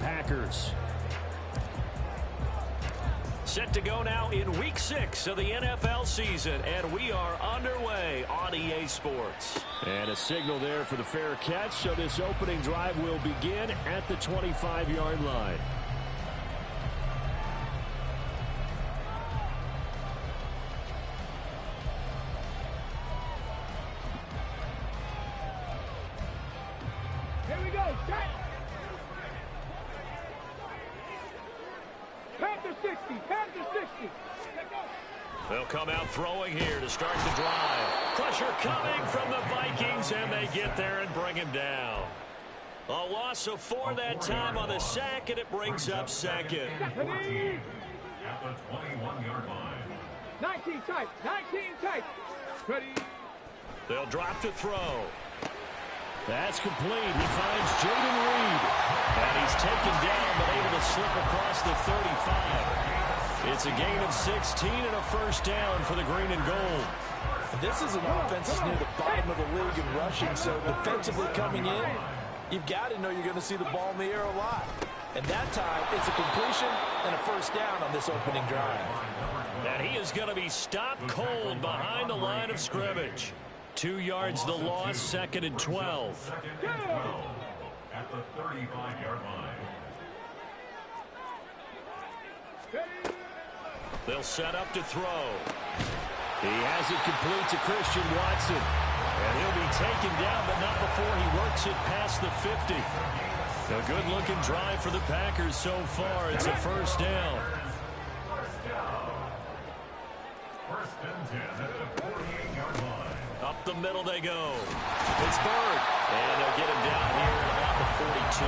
Packers. Set to go now in Week 6 of the NFL season, and we are underway on EA Sports. And a signal there for the fair catch, so this opening drive will begin at the 25-yard line. Here we go, set! Panther 60, Panther 60. They'll come out throwing here to start the drive. Pressure coming from the Vikings, and they get there and bring him down. A loss of 4 that time on the sack, and it brings up second. At the 21-yard line. 19 tight, 19 tight. Ready. They'll drop to throw. That's complete. He finds Jaden Reed. And he's taken down, but able to slip across the 35. It's a gain of 16 and a first down for the green and gold. This is an offense that's near the bottom of the league in rushing, so defensively coming in, you've got to know you're going to see the ball in the air a lot. And that time, it's a completion and a first down on this opening drive. And he is going to be stopped cold behind the line of scrimmage. 2 yards the loss, 2nd and 12. At the 35-yard line. They'll set up to throw. He has it complete to Christian Watson. And he'll be taken down, but not before he works it past the 50. A good-looking drive for the Packers so far. It's a first down. First and 10 at the 48-yard line. Up the middle they go. It's Bird. And they'll get him down here at about the 42.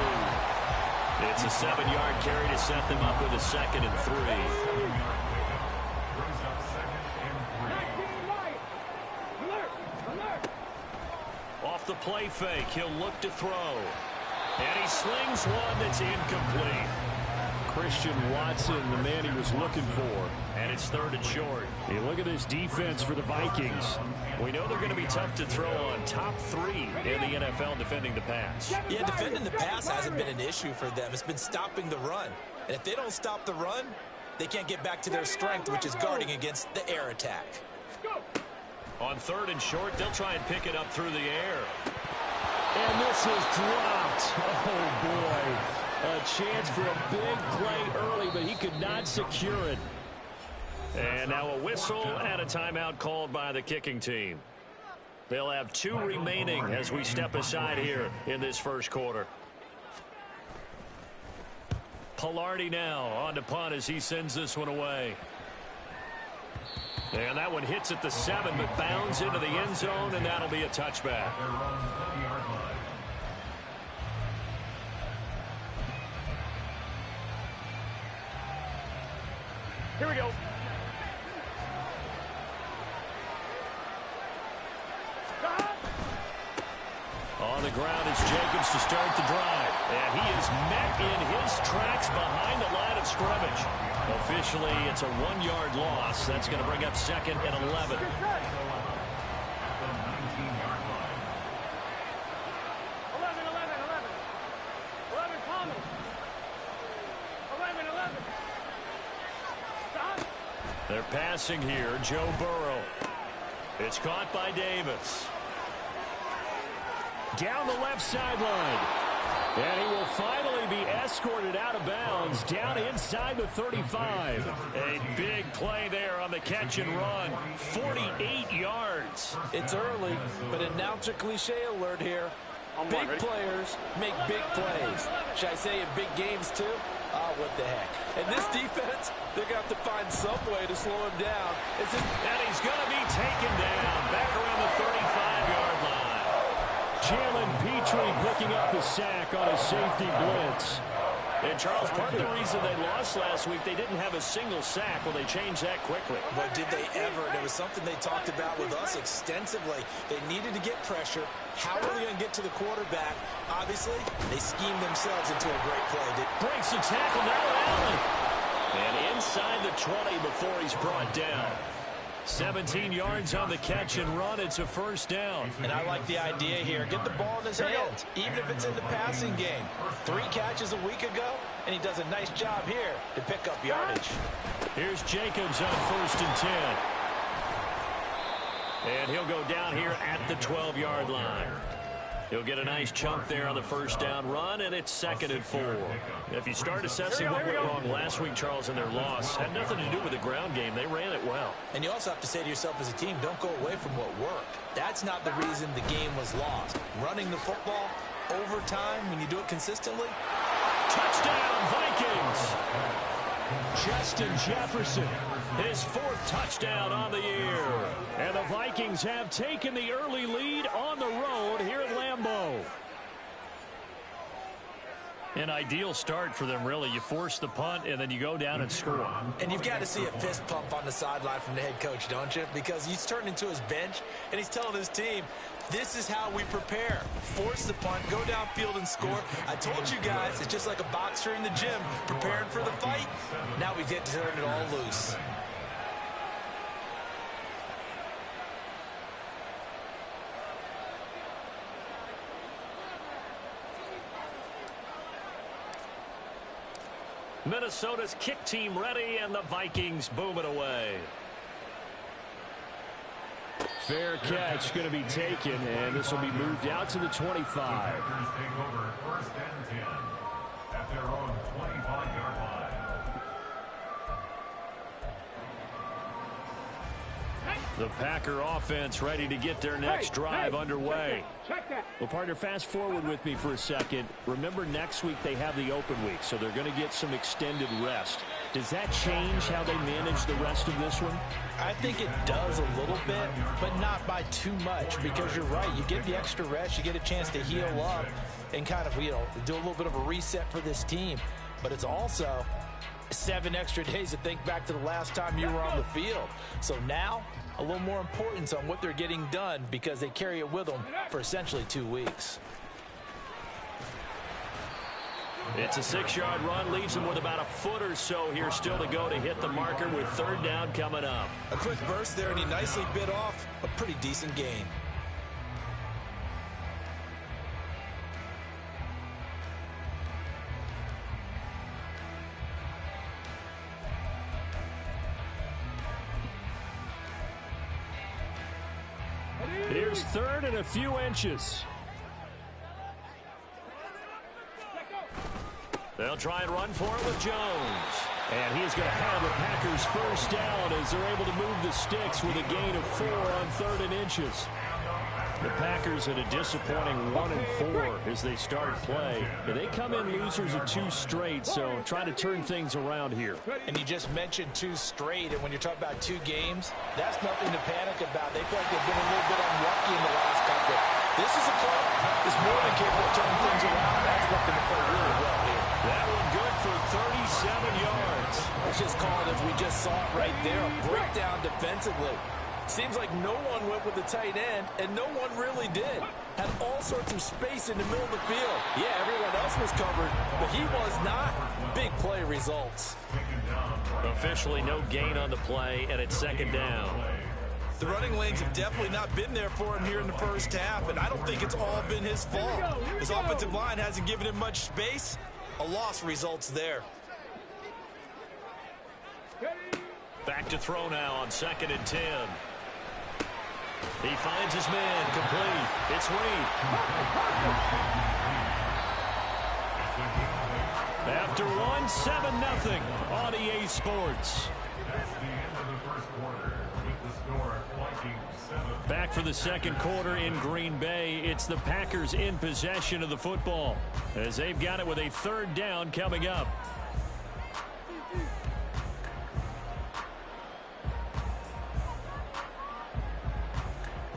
It's a 7-yard carry to set them up with a 2nd and 3. Brings up 2nd and 3. Alert, alert. Off the play fake, he'll look to throw. And he slings one that's incomplete. Christian Watson, the man he was looking for. And it's 3rd and short. Hey, look at this defense for the Vikings. We know they're going to be tough to throw on. Top 3 in the NFL defending the pass. Yeah, defending the pass hasn't been an issue for them. It's been stopping the run. And if they don't stop the run, they can't get back to their strength, which is guarding against the air attack. On 3rd and short, they'll try and pick it up through the air. And this is dropped. Oh, boy. A chance for a big play early, but he could not secure it. And now a whistle and a timeout called by the kicking team. They'll have 2 remaining as we step aside here in this first quarter. Pilardi now on to punt as he sends this one away. And that one hits at the 7, but bounds into the end zone, and that'll be a touchback. Here we go. On the ground is Jacobs to start the drive. And he is met in his tracks behind the line of scrimmage. Officially, it's a 1-yard loss. That's going to bring up 2nd and 11. 11, 11. 11 Thomas. 11, 11. Stop. They're passing here. Joe Burrow. It's caught by Davis. Down the left sideline. And he will finally be escorted out of bounds down inside the 35. A big play there on the catch and run. 48 yards. It's early, but announcer cliche alert here. Big players make big plays. Should I say in big games too? Oh, what the heck. And this defense, they're going to have to find some way to slow him down. And he's going to be taken down back around the 35-yard line. Jalen Petrie picking up the sack on a safety blitz. And Charles, part of the reason they lost last week, they didn't have a single sack. Well, they changed that quickly. But did they ever? And it was something they talked about with us extensively. They needed to get pressure. How are they going to get to the quarterback? Obviously, they schemed themselves into a great play. Breaks the tackle now, Allen. And inside the 20 before he's brought down. 17 yards on the catch and run. It's a first down. And I like the idea here. Get the ball in his hands, even if it's in the passing game. 3 catches a week ago, and he does a nice job here to pick up yardage. Here's Jacobs on 1st and 10. And he'll go down here at the 12-yard line. He'll get a nice chunk there on the first down run, and it's 2nd and 4. If you start assessing what went wrong last week, Charles, in their loss, had nothing to do with the ground game. They ran it well. And you also have to say to yourself as a team, don't go away from what worked. That's not the reason the game was lost. Running the football over time, when you do it consistently. Touchdown, Vikings! Justin Jefferson. His 4th touchdown on the year. And the Vikings have taken the early lead on the road here at Lambeau. An ideal start for them, really. You force the punt, and then you go down and score. And you've got to see a fist pump on the sideline from the head coach, don't you? Because he's turned into his bench, and he's telling his team, this is how we prepare. Force the punt, go downfield and score. I told you guys, it's just like a boxer in the gym, preparing for the fight. Now we get to turn it all loose. Minnesota's kick team ready, and the Vikings boom it away. Fair catch going to be taken, and this will be moved out to the 25. Packers take over 1st and 10 at their own 25-yard line. The Packer offense ready to get their next drive underway. Check that. Well, partner, fast forward with me for a second. Remember, next week they have the open week, so they're going to get some extended rest. Does that change how they manage the rest of this one? I think it does a little bit, but not by too much, because you're right. You get the extra rest, you get a chance to heal up and kind of, do a little bit of a reset for this team. But it's also 7 extra days to think back to the last time you were on the field. So now, a little more importance on what they're getting done because they carry it with them for essentially 2 weeks. It's a 6-yard run, leaves him with about a foot or so here still to go to hit the marker with 3rd down coming up. A quick burst there, and he nicely bit off a pretty decent gain. Here's 3rd and a few inches. They'll try and run for it with Jones. And he's going to have the Packers first down as they're able to move the sticks with a gain of 4 on 3rd and inches. The Packers at a disappointing 1-4 as they start play. And they come in losers of 2 straight, so trying to turn things around here. And you just mentioned 2 straight, and when you're talking about 2 games, that's nothing to panic about. They feel like they've been a little bit unlucky in the last couple. This is a play that's more than capable of turning things around. That's looking to play really well here. That one good for 37 yards. Let's just call it as we just saw it right there, a breakdown defensively. Seems like no one went with the tight end, and no one really did. Had all sorts of space in the middle of the field. Yeah, everyone else was covered, but he was not. Big play results. Officially no gain on the play, and it's 2nd down. The running lanes have definitely not been there for him here in the first half, and I don't think it's all been his fault. His offensive line hasn't given him much space. A loss results there. Back to throw now on 2nd and 10. He finds his man, complete. It's Reed. After 1, 7-0 on EA Sports. That's the end of the first quarter with the score Vikings 7. Back for the 2nd quarter in Green Bay. It's the Packers in possession of the football as they've got it with a 3rd down coming up.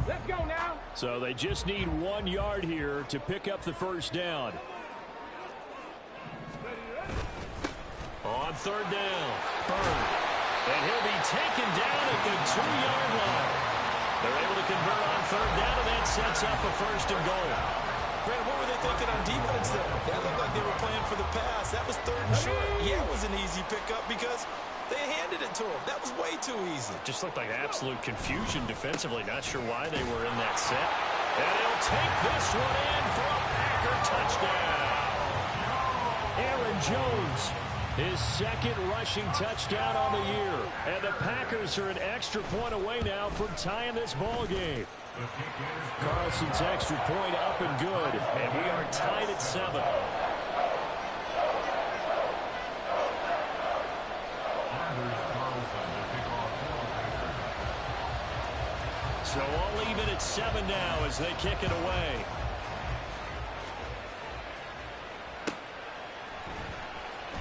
Let's go now. So they just need 1 yard here to pick up the first down. On 3rd down, Bird. And he'll be taken down at the 2-yard line. They're able to convert on 3rd down, and that sets up a 1st and goal. Brandon, what were they thinking on defense there? That looked like they were playing for the pass. That was 3rd and short. it was an easy pickup because they handed it to him. That was way too easy. Just looked like absolute confusion defensively. Not sure why they were in that set. And he'll take this one in for a Packer touchdown. Aaron Jones, his second rushing touchdown on the year. And the Packers are an extra point away now from tying this ball game. Carlson's extra point up and good. And we are tied at 7. So all even at 7 now as they kick it away.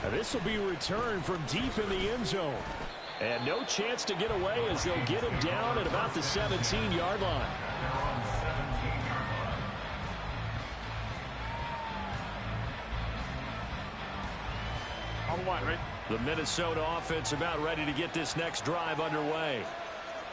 Now this will be a return from deep in the end zone. And no chance to get away as they'll get him down at about the 17-yard line. On one, right? The Minnesota offense about ready to get this next drive underway.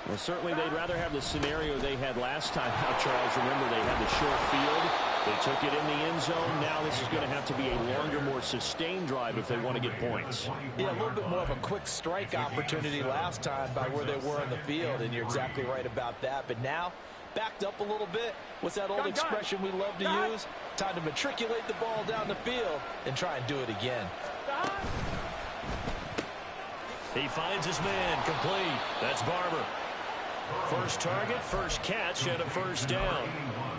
Well, certainly they'd rather have the scenario they had last time out, Charles. Remember, they had the short field. They took it in the end zone. Now this is going to have to be a longer, more sustained drive if they want to get points. Yeah, a little bit more of a quick strike opportunity last time by where they were in the field, and you're exactly right about that. But now, backed up a little bit. What's that old expression we love to use? Time to matriculate the ball down the field and try and do it again. He finds his man complete. That's Barber. First target, first catch, and a first down.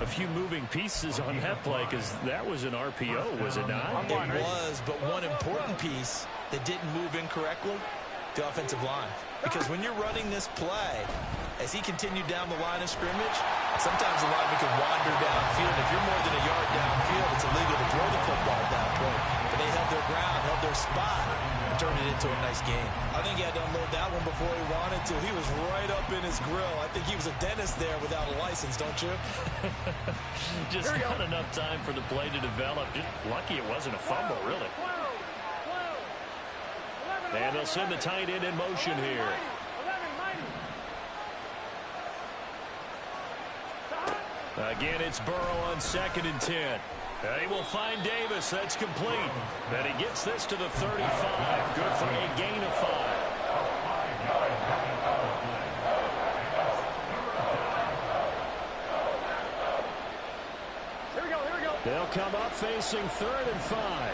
A few moving pieces on that play because that was an RPO, was it not? It was, but one important piece that didn't move incorrectly, the offensive line. Because when you're running this play, as he continued down the line of scrimmage, sometimes the lineman can wander downfield. If you're more than a yard downfield, it's illegal to throw the football at that point. But they held their ground, held their spot, and turned it into a nice game. I think he had to unload that one before he wanted to. He was right up in his grill. I think he was a dentist there without a license, don't you? Just not enough time for the play to develop. Just lucky it wasn't a fumble, really. And they'll send the tight end in motion here. Again, it's Burrow on 2nd and 10. He will find Davis. That's complete. And he gets this to the 35. Good for a gain of 5. Here we go. They'll come up facing 3rd and 5.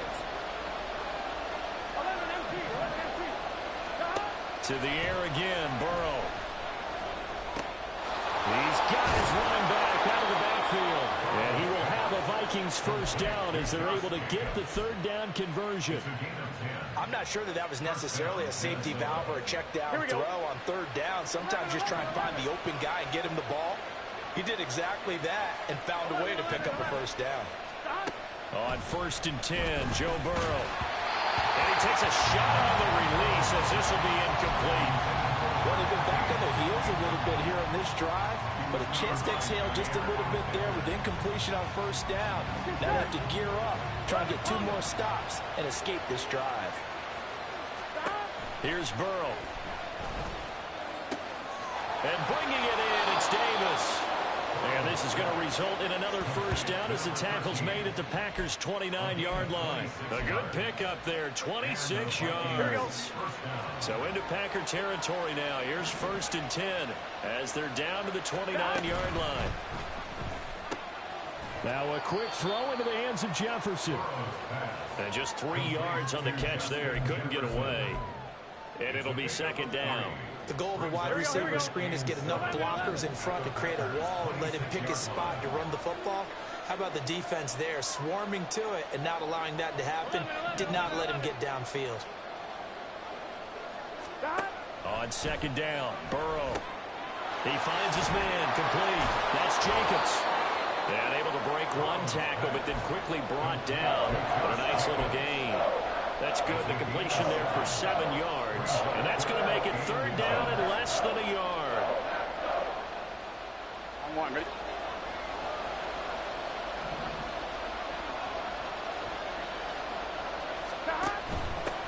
11 empty. To the air again, Burrow. He's got his running back out of the backfield. And he will have a Vikings first down as they're able to get the 3rd down conversion. I'm not sure that was necessarily a safety valve or a check down throw on 3rd down. Sometimes just try and find the open guy and get him the ball. He did exactly that and found a way to pick up a first down. On 1st and 10, Joe Burrow. And he takes a shot on the release as this will be incomplete. Well, they've been back on their heels a little bit here on this drive, but a chance to exhale just a little bit there with incompletion on 1st down. Now they have to gear up, try and get 2 more stops and escape this drive. Here's Burrow. And bringing it in, it's Davis. And this is going to result in another first down as the tackle's made at the Packers' 29-yard line. A good pickup there, 26 yards. So into Packer territory now. Here's 1st and 10 as they're down to the 29-yard line. Now a quick throw into the hands of Jefferson. And just 3 yards on the catch there. He couldn't get away. And it'll be 2nd down. The goal of a wide receiver screen is get enough blockers in front to create a wall and let him pick his spot to run the football. How about the defense there, swarming to it and not allowing that to happen? Did not let him get downfield. On 2nd down, Burrow. He finds his man, complete. That's Jacobs. And able to break one tackle, but then quickly brought down. But a nice little gain. That's good. The completion there for 7 yards. And that's going to make it 3rd down and less than a yard. On one, ready?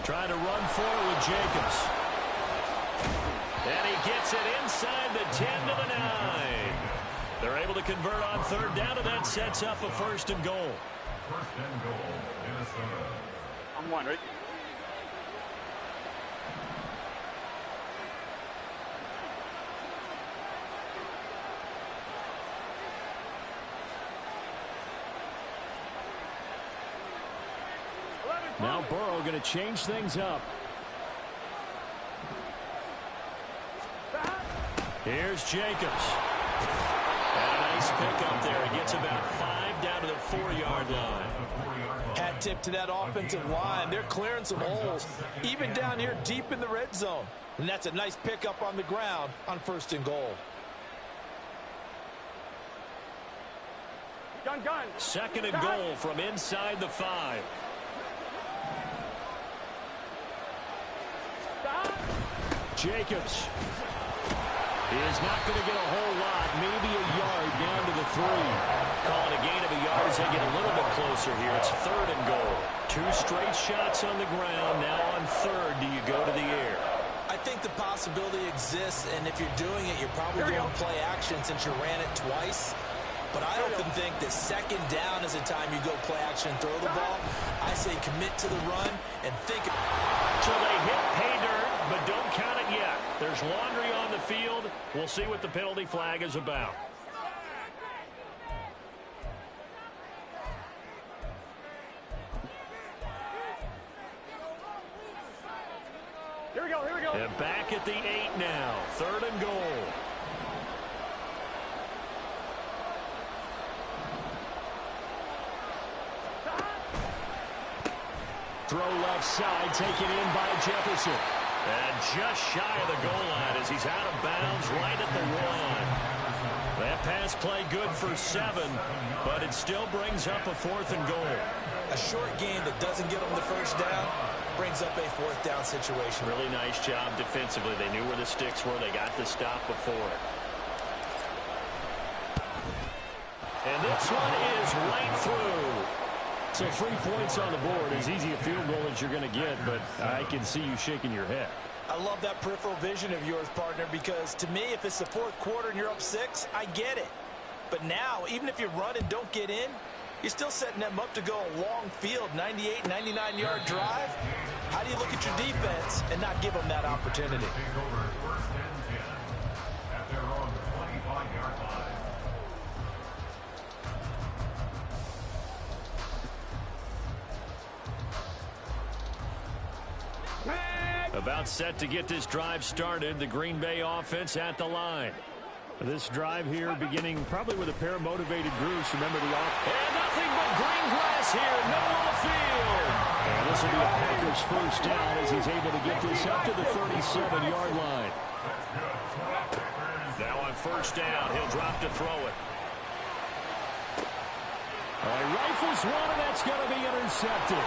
Trying to run forward with Jacobs. And he gets it inside the 10 to the 9. They're able to convert on 3rd down, and that sets up a 1st and goal. 1st and goal, Minnesota. On one, ready? Now Burrow going to change things up. Here's Jacobs. And a nice pick up there. He gets about 5 down to the 4-yard line. Hat tip to that offensive line. They're clearing some holes, even down here deep in the red zone. And that's a nice pickup on the ground on 1st and goal. Gun. 2nd and goal from inside the 5. Jacobs is not going to get a whole lot, maybe a yard down to the 3. Calling a gain of a yard as they get a little bit closer here. It's 3rd and goal. 2 straight shots on the ground. Now on 3rd, do you go to the air? I think the possibility exists, and if you're doing it, you're probably going to play action since you ran it twice. But I often think that 2nd down is the time you go play action and throw the ball. I say commit to the run and think. So they hit pay dirt, but don't count it yet. There's laundry on the field. We'll see what the penalty flag is about. Here we go. And back at the 8 now. 3rd and goal. Throw left side, taken in by Jefferson. And just shy of the goal line as he's out of bounds right at the 1. That pass play good for 7, but it still brings up a 4th and goal. A short game that doesn't get them the 1st down brings up a 4th down situation. Really nice job defensively. They knew where the sticks were. They got the stop before it. And this one is right through. So 3 points on the board, as easy a field goal as you're going to get, but I can see you shaking your head. I love that peripheral vision of yours, partner, because to me, if it's the 4th quarter and you're up 6, I get it. But now, even if you run and don't get in, you're still setting them up to go a long field, 98, 99-yard drive. How do you look at your defense and not give them that opportunity? Take over 1st and 10 at their own 25-yard line. About set to get this drive started. The Green Bay offense at the line. This drive here beginning probably with a pair of motivated groups. Remember the offense. And nothing but green grass here. Middle of the field. And this will be a Packers 1st down as he's able to get this up to the 37-yard line. Now on 1st down, he'll drop to throw it. He rifles one, and that's going to be intercepted.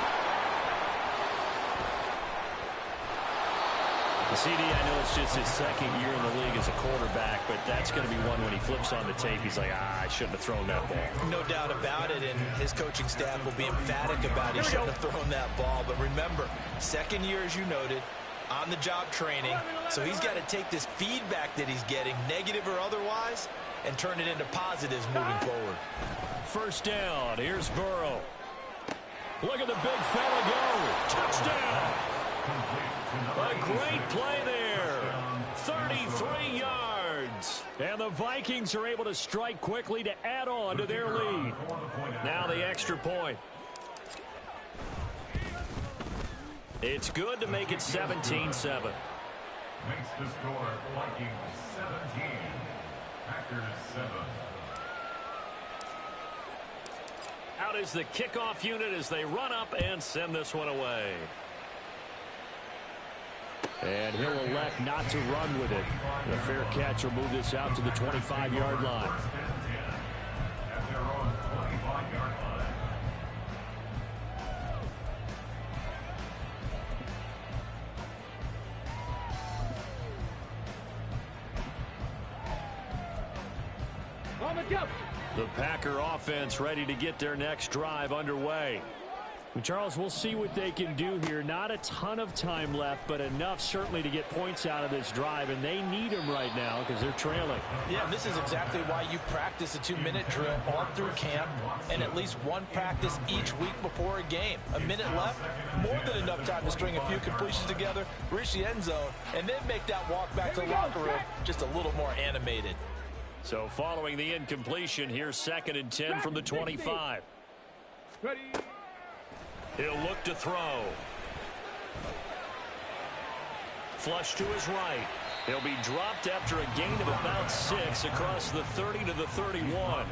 CD, I know it's just his 2nd year in the league as a quarterback, but that's going to be one when he flips on the tape. He's like, I shouldn't have thrown that ball. No doubt about it, and his coaching staff will be emphatic about he shouldn't have thrown that ball. But remember, 2nd year, as you noted, on-the-job training, so he's got to take this feedback that he's getting, negative or otherwise, and turn it into positives moving forward. 1st down, here's Burrow. Look at the big fella go. Touchdown! A great play there. 33 yards. And the Vikings are able to strike quickly to add on to their lead. Now the extra point. It's good to make it 17-7. Makes the score Vikings 17, Packers 7. Out is the kickoff unit as they run up and send this one away. And he'll elect not to run with it. The fair catch will move this out to the 25-yard line. At their own 25-yard line. On the jump. The Packer offense ready to get their next drive underway. Charles, we'll see what they can do here. Not a ton of time left, but enough certainly to get points out of this drive, and they need them right now because they're trailing. Yeah, this is exactly why you practice a 2-minute drill all through camp and at least one practice each week before a game. A minute left, more than enough time to string a few completions together, reach the end zone, and then make that walk back to the locker room just a little more animated. So following the incompletion, here's 2nd and 10 from the 25. Ready. He'll look to throw. Flush to his right. He'll be dropped after a gain of about 6 across the 30 to the 31.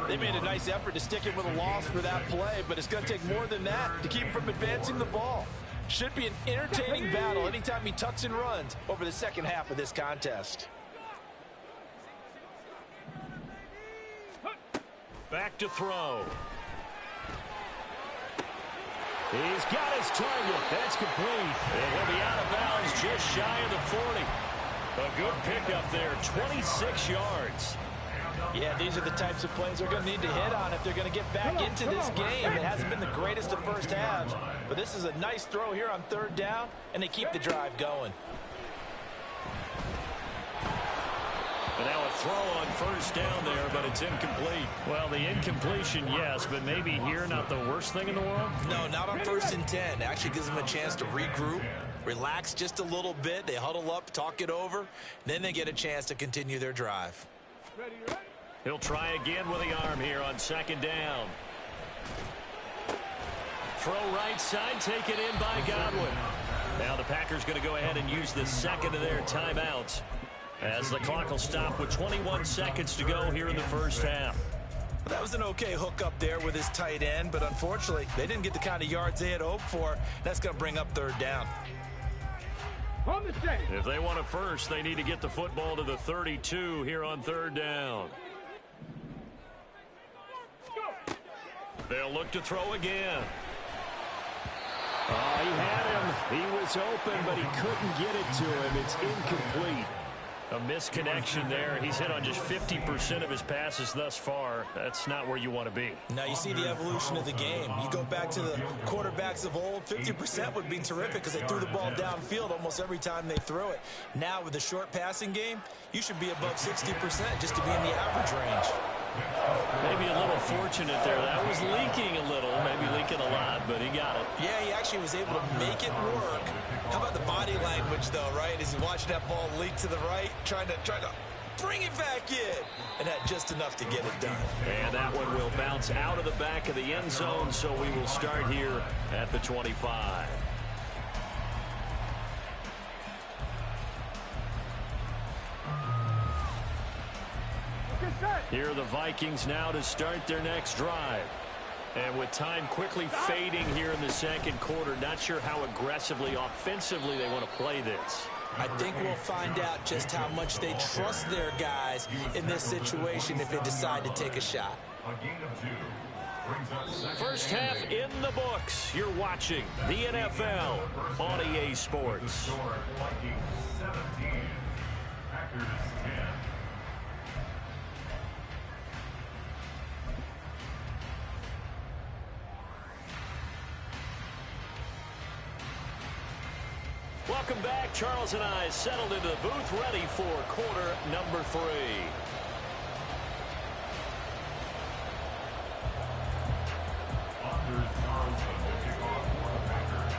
They made a nice effort to stick it with a loss for that play, but it's going to take more than that to keep him from advancing the ball. Should be an entertaining battle anytime he tucks and runs over the second half of this contest. Back to throw. He's got his target. That's complete. And he'll be out of bounds just shy of the 40. A good pickup there, 26 yards. Yeah, these are the types of plays they're going to need to hit on if they're going to get back into this game. It hasn't been the greatest of first halves, but this is a nice throw here on 3rd down, and they keep the drive going. And now a throw on 1st down there, but it's incomplete. Well, the incompletion, yes, but maybe here not the worst thing in the world? No, not on 1st and 10. It actually gives them a chance to regroup, relax just a little bit. They huddle up, talk it over, then they get a chance to continue their drive. Ready. He'll try again with the arm here on 2nd down. Throw right side, taken in by Godwin. Now the Packers going to go ahead and use the 2nd of their timeouts, as the clock will stop with 21 seconds to go here in the first half. That was an okay hookup there with his tight end, but unfortunately, they didn't get the kind of yards they had hoped for. That's going to bring up 3rd down. On the set. If they want it first, they need to get the football to the 32 here on 3rd down. They'll look to throw again. Oh, he had him. He was open, but he couldn't get it to him. It's incomplete. A misconnection there. He's hit on just 50% of his passes thus far. That's not where you want to be. Now you see the evolution of the game. You go back to the quarterbacks of old, 50% would be terrific because they threw the ball downfield almost every time they threw it. Now with the short passing game, you should be above 60% just to be in the average range. Maybe a little fortunate there. That was leaking a little, maybe leaking a lot, but he got it. Yeah, he actually was able to make it work. How about the body language, though, right? As he's watching that ball leak to the right, trying to bring it back in, and had just enough to get it done. And that one will bounce out of the back of the end zone, so we will start here at the 25. Here are the Vikings now to start their next drive. And with time quickly fading here in the 2nd quarter, not sure how aggressively, offensively they want to play this. I think we'll find out just how much they trust their guys in this situation if they decide to take a shot. A gain of 2 brings up 2nd. First half in the books. You're watching the NFL on EA Sports. Score, Vikings 17, Packers 10. Welcome back. Charles and I settled into the booth, ready for quarter number 3. Anders Carlson to kick off for the Packers.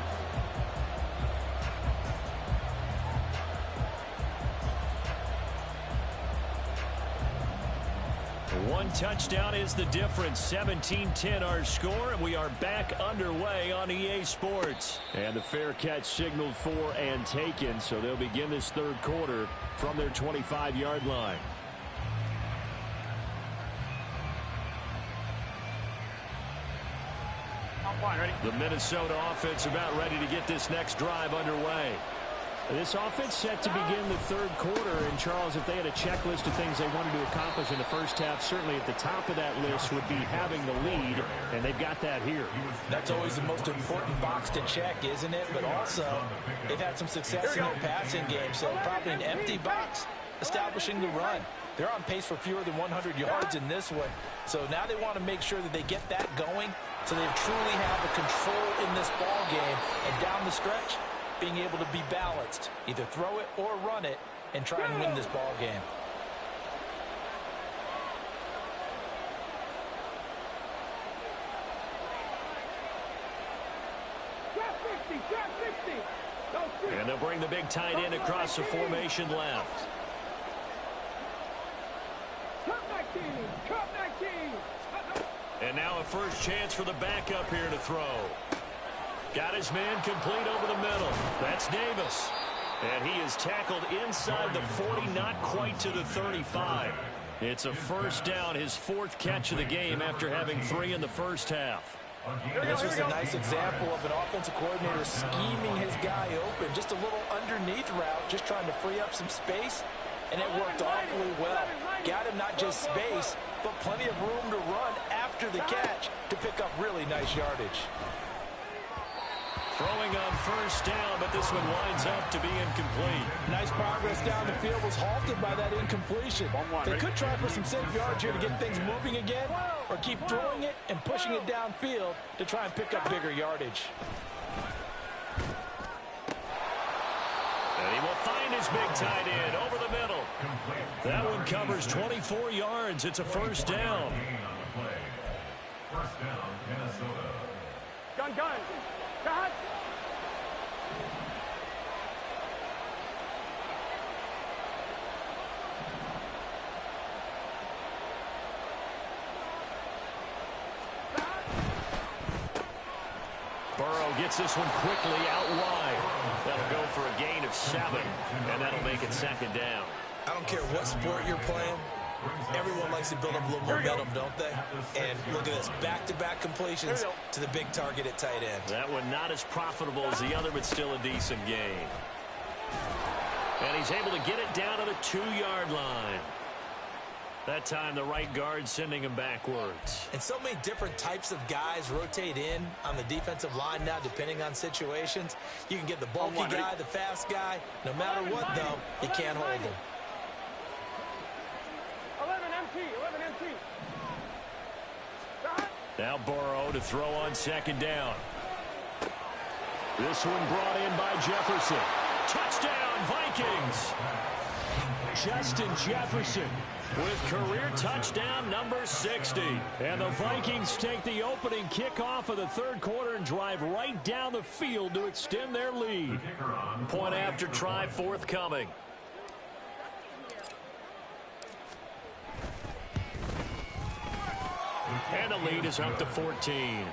One touchdown is the difference. 17-10 our score, and we are back underway on EA Sports. And the fair catch signaled for and taken, so they'll begin this 3rd quarter from their 25-yard line. The Minnesota offense about ready to get this next drive underway. This offense set to begin the 3rd quarter, and Charles, if they had a checklist of things they wanted to accomplish in the first half, certainly at the top of that list would be having the lead, and they've got that here. That's always the most important box to check, isn't it? But also, they've had some success in their passing game, so probably an empty box establishing the run. They're on pace for fewer than 100 yards in this one, so now they want to make sure that they get that going So they truly have the control in this ball game. And down the stretch, being able to be balanced. Either throw it or run it and try and win this ball game. And they'll bring the big tight end across the formation left. And now a first chance for the backup here to throw. Got his man complete over the middle. That's Davis. And he is tackled inside the 40, not quite to the 35. It's a first down, his fourth catch of the game after having 3 in the first half. This was a nice example of an offensive coordinator scheming his guy open. Just a little underneath route, just trying to free up some space, and it worked awfully well. Got him not just space, but plenty of room to run after the catch to pick up really nice yardage. Throwing on first down, but this one winds up to be incomplete. Nice progress down the field, was halted by that incompletion. They could try for some safe yards here to get things moving again, or keep throwing it and pushing it downfield to try and pick up bigger yardage. And he will find his big tight end over the middle. That one covers 24 yards. It's a first down. First down, Minnesota. Gun. Cut. Burrow gets this one quickly out wide. That'll go for a gain of 7, and that'll make it second down. I don't care what sport you're playing. Everyone likes to build up a little momentum, don't they? And look at this, back-to-back completions to the big target at tight end. That one not as profitable as the other, but still a decent gain. And he's able to get it down to the 2-yard line. That time the right guard sending him backwards. And so many different types of guys rotate in on the defensive line now, depending on situations. You can get the bulky guy, the fast guy. No matter what, though, you can't hold him. 11 MT. Now Burrow to throw on second down. This one brought in by Jefferson. Touchdown, Vikings! Justin Jefferson with career touchdown number 60. And the Vikings take the opening kickoff of the third quarter and drive right down the field to extend their lead. Point after try forthcoming. And the lead is up to 14. Makes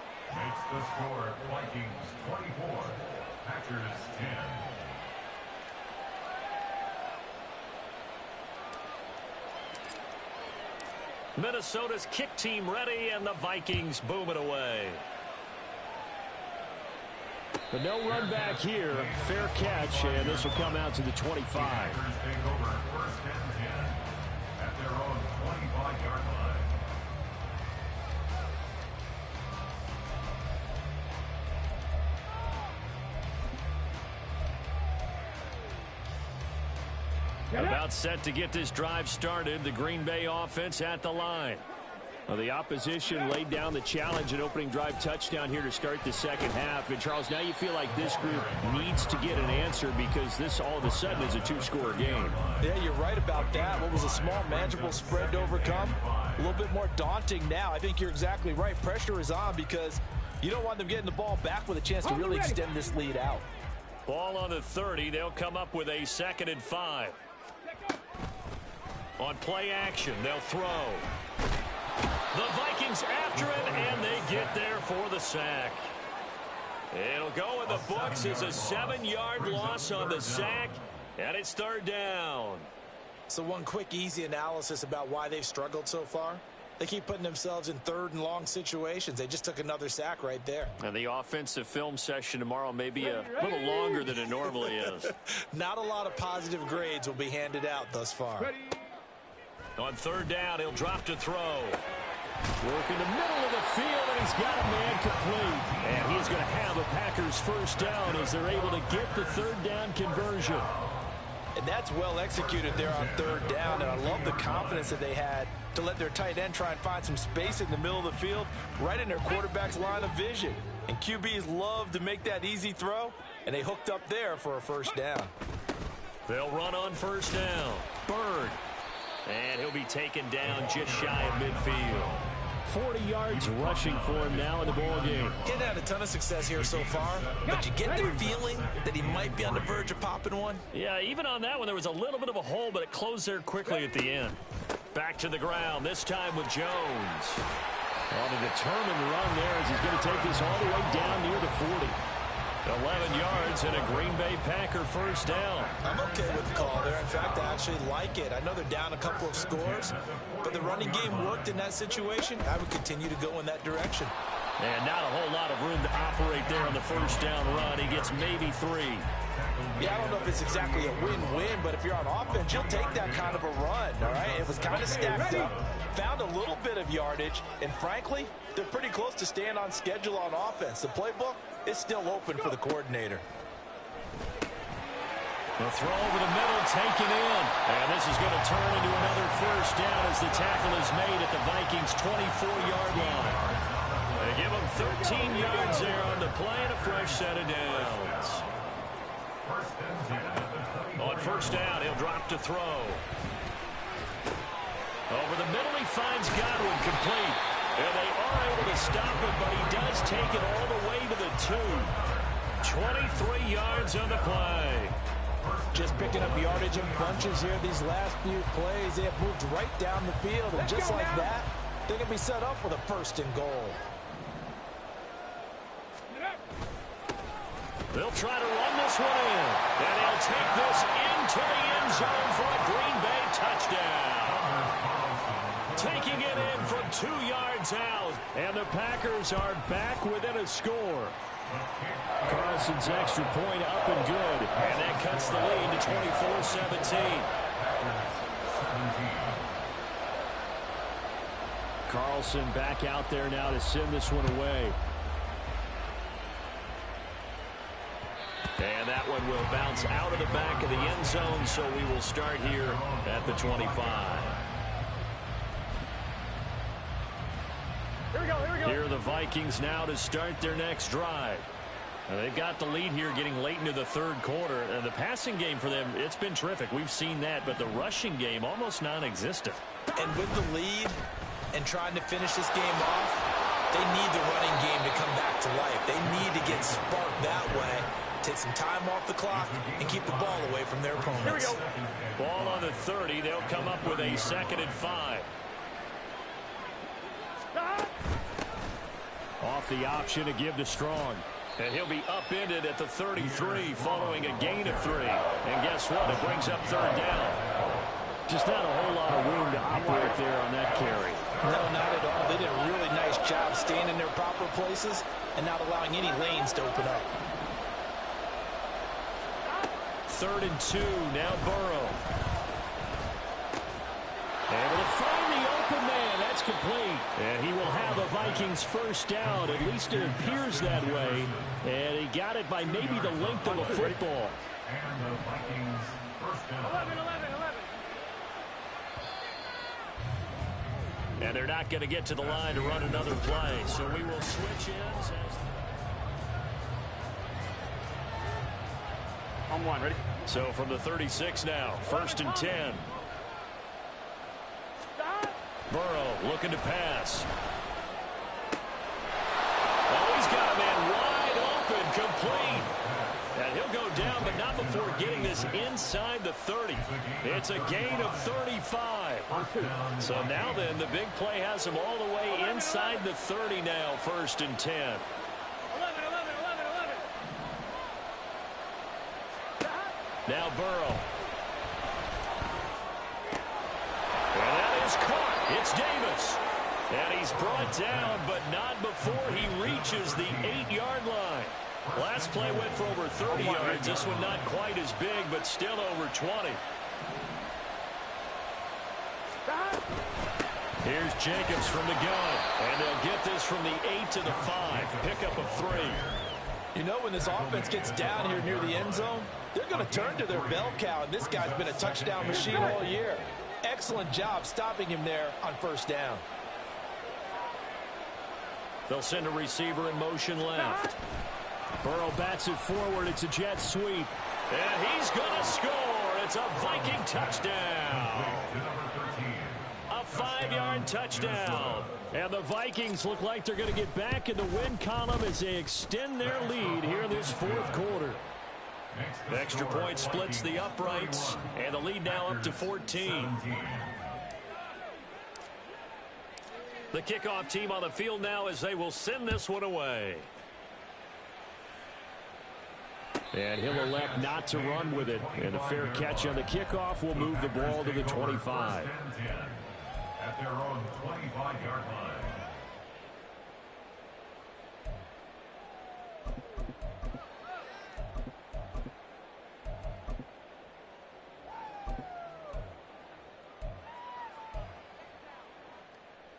the score Vikings 24, Packers 10. Minnesota's kick team ready, and the Vikings boom it away. But no run back here. Fair catch, and this will come out to the 25. Packers take over first and 10 at their own 25-yard line. About set to get this drive started. The Green Bay offense at the line. Well, the opposition laid down the challenge and opening drive touchdown here to start the second half. And, Charles, now you feel like this group needs to get an answer because this all of a sudden is a 2-score game. Yeah, you're right about that. What was a small, manageable spread to overcome? A little bit more daunting now. I think you're exactly right. Pressure is on because you don't want them getting the ball back with a chance to really extend this lead out. Ball on the 30. They'll come up with a 2nd and 5. On play action, they'll throw. The Vikings after him, and they get there for the sack. It'll go in the books as a 7-yard loss on the sack, and it's third down. So one quick, easy analysis about why they've struggled so far. They keep putting themselves in third and long situations. They just took another sack right there. And the offensive film session tomorrow may be a little longer than it normally is. Not a lot of positive grades will be handed out thus far. On third down, he'll drop to throw. Work in the middle of the field, and he's got a man complete. And he's going to have a Packers first down as they're able to get the third down conversion. And that's well executed there on third down. And I love the confidence that they had to let their tight end try and find some space in the middle of the field, right in their quarterback's line of vision. And QBs love to make that easy throw, and they hooked up there for a first down. They'll run on first down. Bird. And he'll be taken down just shy of midfield. 40 yards rushing for him now in the ball game. He's had a ton of success here so far, but you get the feeling that he might be on the verge of popping one. Yeah, even on that one, there was a little bit of a hole, but it closed there quickly at the end. Back to the ground, this time with Jones. On a determined run there as he's going to take this all the way down near the 40. 11 yards and a Green Bay Packer first down. I'm okay with the call there. In fact, I actually like it. I know they're down a couple of scores, but the running game worked in that situation. I would continue to go in that direction. And not a whole lot of room to operate there on the first down run. He gets maybe 3. Yeah, I don't know if it's exactly a win-win, but if you're on offense, you'll take that kind of a run, all right? It was kind of stacked up, found a little bit of yardage, and frankly, they're pretty close to staying on schedule on offense. The playbook is still open for the coordinator. The throw over the middle, taken in. And this is going to turn into another first down as the tackle is made at the Vikings' 24-yard line. They give them 13 yards there on the play and a fresh set of downs. On first down, he'll drop to throw. Over the middle, he finds Godwin complete. And they are able to stop him, but he does take it all the way to the 2. 23 yards on the play. Just picking up yardage in bunches here these last few plays. They have moved right down the field, and just like that, they can be set up with a first and goal. They'll try to run this one in, and they'll take this into the end zone for a Green Bay touchdown. Taking it in from 2 yards out, and the Packers are back within a score. Carlson's extra point up and good. And that cuts the lead to 24-17. Carlson back out there now to send this one away. And that one will bounce out of the back of the end zone, so we will start here at the 25. Here are the Vikings now to start their next drive. They've got the lead here getting late into the third quarter. And the passing game for them, it's been terrific. We've seen that, but the rushing game almost non-existent. And with the lead and trying to finish this game off, they need the running game to come back to life. They need to get sparked that way, take some time off the clock, and keep the ball away from their opponents. Here we go. Ball on the 30. They'll come up with a 2nd and 5. Off the option to give to Strong. And he'll be upended at the 33 following a gain of 3. And guess what? It brings up 3rd down. Just not a whole lot of room to operate there on that carry. No, not at all. They did a really nice job staying in their proper places and not allowing any lanes to open up. 3rd and 2. Now Burrow. Able to find the open man. That's complete. And he will have a Vikings first down. At least it appears that way. And he got it by maybe the length of a football. And the Vikings first down. 11. And they're not going to get to the line to run another play. So we will switch ends. On one, ready? So from the 36 now, 1st and 10. Burrow looking to pass. Oh, he's got a man wide open, complete. And he'll go down, but not before getting this inside the 30. It's a gain of 35. So now then, the big play has him all the way inside the 30 now, 1st and 10. 11. Now Burrow. And that is caught. It's Davis. And he's brought down, but not before he reaches the 8-yard line. Last play went for over 30 yards. This one not quite as big, but still over 20. Here's Jacobs from the gun. And they'll get this from the 8 to the 5. Pickup of 3. You know, when this offense gets down here near the end zone, they're going to turn to their bell cow, and this guy's been a touchdown machine all year. Excellent job stopping him there on first down. They'll send a receiver in motion left. Burrow bats it forward. It's a jet sweep. And he's going to score. It's a Viking touchdown. A 5-yard touchdown. And the Vikings look like they're going to get back in the win column as they extend their lead here in this fourth quarter. Extra point splits the uprights, and the lead now up to 14. The kickoff team on the field now as they will send this one away. And he'll elect not to run with it. And a fair catch on the kickoff will move the ball to the 25. At their own 25-yard line.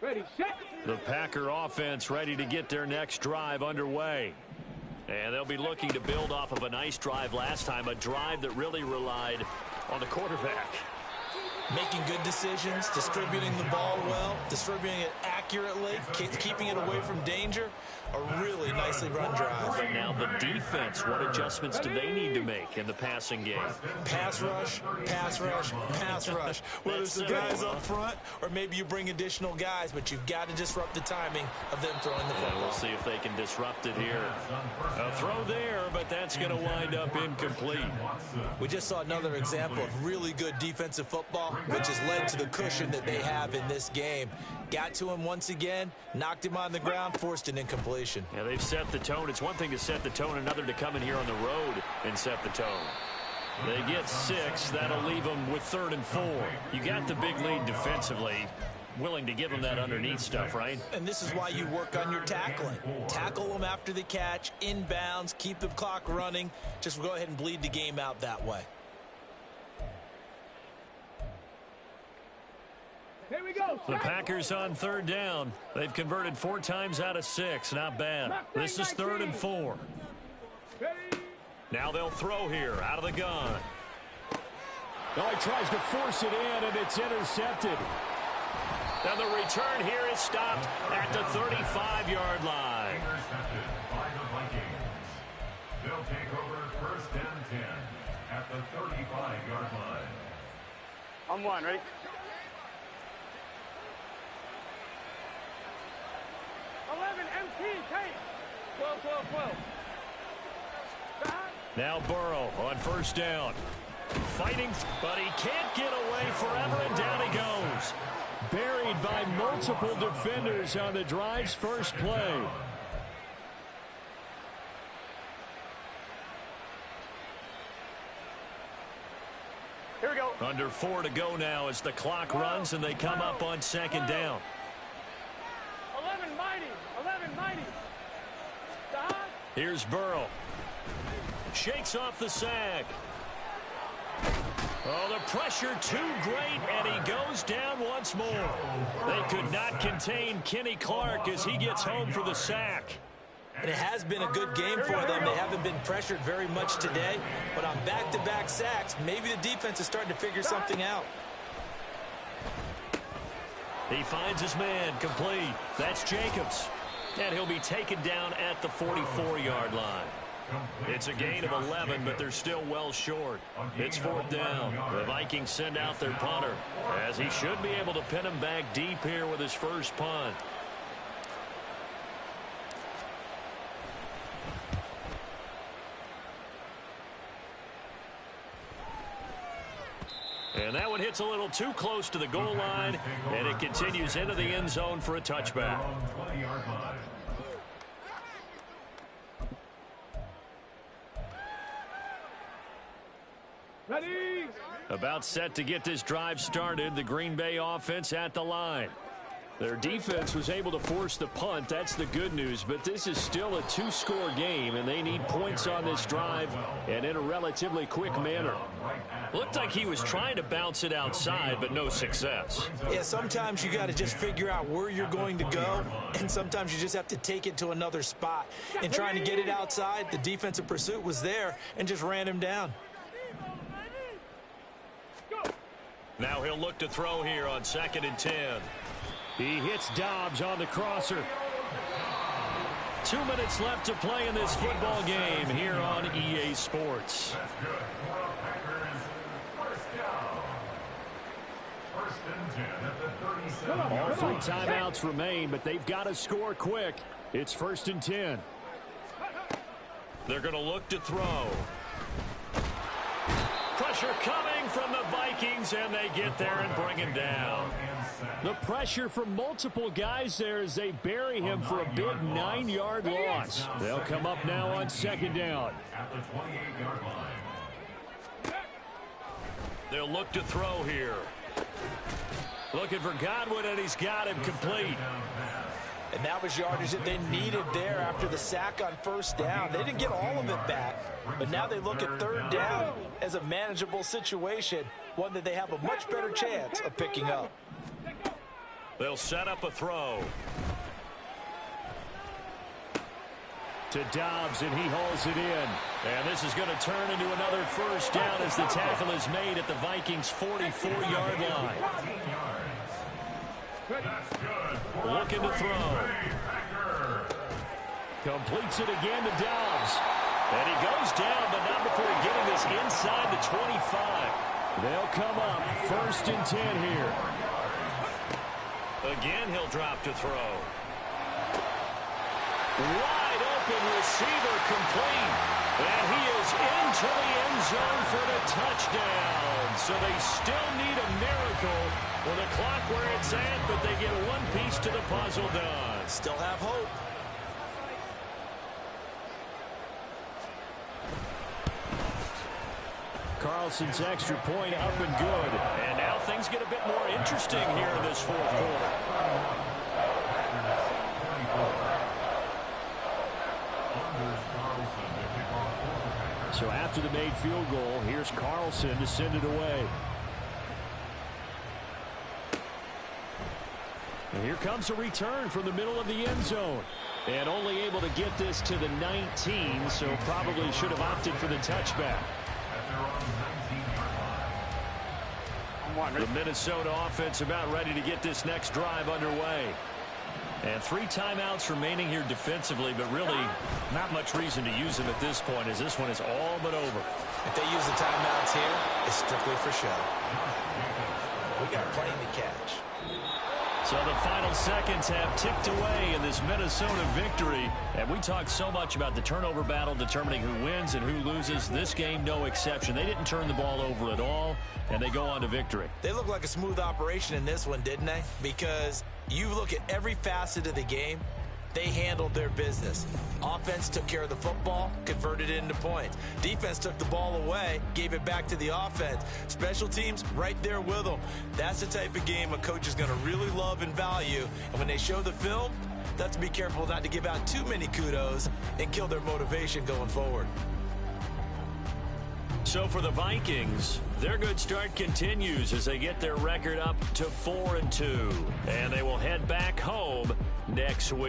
Ready, set. The Packer offense ready to get their next drive underway. And they'll be looking to build off of a nice drive last time, a drive that really relied on the quarterback. Making good decisions, distributing the ball well, distributing it accurately, keeping it away from danger. A really nicely run drive. But now the defense, what adjustments do they need to make in the passing game? Pass rush, pass rush, pass rush. Whether it's the guys up front or maybe you bring additional guys, but you've got to disrupt the timing of them throwing the football. We'll see if they can disrupt it here. A throw there, but that's going to wind up incomplete. We just saw another example of really good defensive football, which has led to the cushion that they have in this game. Got to him once again, knocked him on the ground, forced an incompletion. Yeah, they've set the tone. It's one thing to set the tone, another to come in here on the road and set the tone. They get 6. That'll leave them with 3rd and 4. You got the big lead defensively. Willing to give them that underneath stuff, right? And this is why you work on your tackling. Tackle them after the catch, inbounds, keep the clock running. Just go ahead and bleed the game out that way. Here we go. The Packers on 3rd down. They've converted 4 times out of 6. Not bad. This is 3rd and 4. Now they'll throw here out of the gun. Oh, he tries to force it in, and it's intercepted. Now the return here is stopped at the 35-yard line. Intercepted by the Vikings. They'll take over 1st and 10 at the 35-yard line. On one, ready? Take 12, 12, 12. Now Burrow on 1st down. Fighting, but he can't get away forever, and down he goes. Buried by multiple defenders on the drive's first play. Here we go. Under 4 to go now as the clock runs and they come up on 2nd down. 11 mighty. 11 mighty. Here's Burrow. Shakes off the sack. Oh, the pressure too great, and he goes down once more. They could not contain Kenny Clark as he gets home for the sack. And it has been a good game for them. They haven't been pressured very much today, but on back-to-back sacks, maybe the defense is starting to figure something out. He finds his man complete. That's Jacobs. And he'll be taken down at the 44-yard line. It's a gain of 11, but they're still well short. It's 4th down. The Vikings send out their punter, as he should be able to pin him back deep here with his first punt. And that one hits a little too close to the goal line, and it continues into the end zone for a touchback. Ready. About set to get this drive started. The Green Bay offense at the line. Their defense was able to force the punt. That's the good news. But this is still a two-score game, and they need points on this drive and in a relatively quick manner. Looked like he was trying to bounce it outside, but no success. Yeah, sometimes you got to just figure out where you're going to go, and sometimes you just have to take it to another spot. And trying to get it outside, the defensive pursuit was there and just ran him down. Now he'll look to throw here on 2nd and 10. He hits Dobbs on the crosser. 2 minutes left to play in this football game here on EA Sports. That's good. Packers, first down. 1st and 10 at the 37. All 3 timeouts remain, but they've got to score quick. It's 1st and 10. They're going to look to throw. Pressure coming from the Vikings, and they get there and bring him down. The pressure from multiple guys there as they bury him for a big 9-yard loss. They'll come up now on 2nd down. At the 28-yard line. They'll look to throw here. Looking for Godwin, and he's got him complete. And that was yardage that they needed there after the sack on 1st down. They didn't get all of it back, but now they look at 3rd down as a manageable situation, one that they have a much better chance of picking up. They'll set up a throw. To Dobbs, and he hauls it in. And this is going to turn into another 1st down as the tackle is made at the Vikings' 44-yard line. That's good. Looking to throw. Completes it again to Dobbs. And he goes down, but not before getting this inside the 25. They'll come up 1st and 10 here. Again, he'll drop to throw. Wide open receiver complete. And he is into the end zone for the touchdown. So they still need a miracle with the clock where it's at, but they get one piece to the puzzle done. Still have hope. Carlson's extra point up and good. And now things get a bit more interesting here in this 4th quarter. So after the made field goal, here's Carlson to send it away. And here comes a return from the middle of the end zone. And only able to get this to the 19, so probably should have opted for the touchback. The Minnesota offense about ready to get this next drive underway. And 3 timeouts remaining here defensively, but really not much reason to use them at this point as this one is all but over. If they use the timeouts here, it's strictly for show. We got plenty to catch. So the final seconds have ticked away in this Minnesota victory. And we talked so much about the turnover battle determining who wins and who loses. This game, no exception. They didn't turn the ball over at all, and they go on to victory. They look like a smooth operation in this one, didn't they? Because you look at every facet of the game, they handled their business. Offense took care of the football, converted it into points. Defense took the ball away, gave it back to the offense. Special teams right there with them. That's the type of game a coach is going to really love and value. And when they show the film, they have to be careful not to give out too many kudos and kill their motivation going forward. So for the Vikings, their good start continues as they get their record up to 4-2. And they will head back home next week.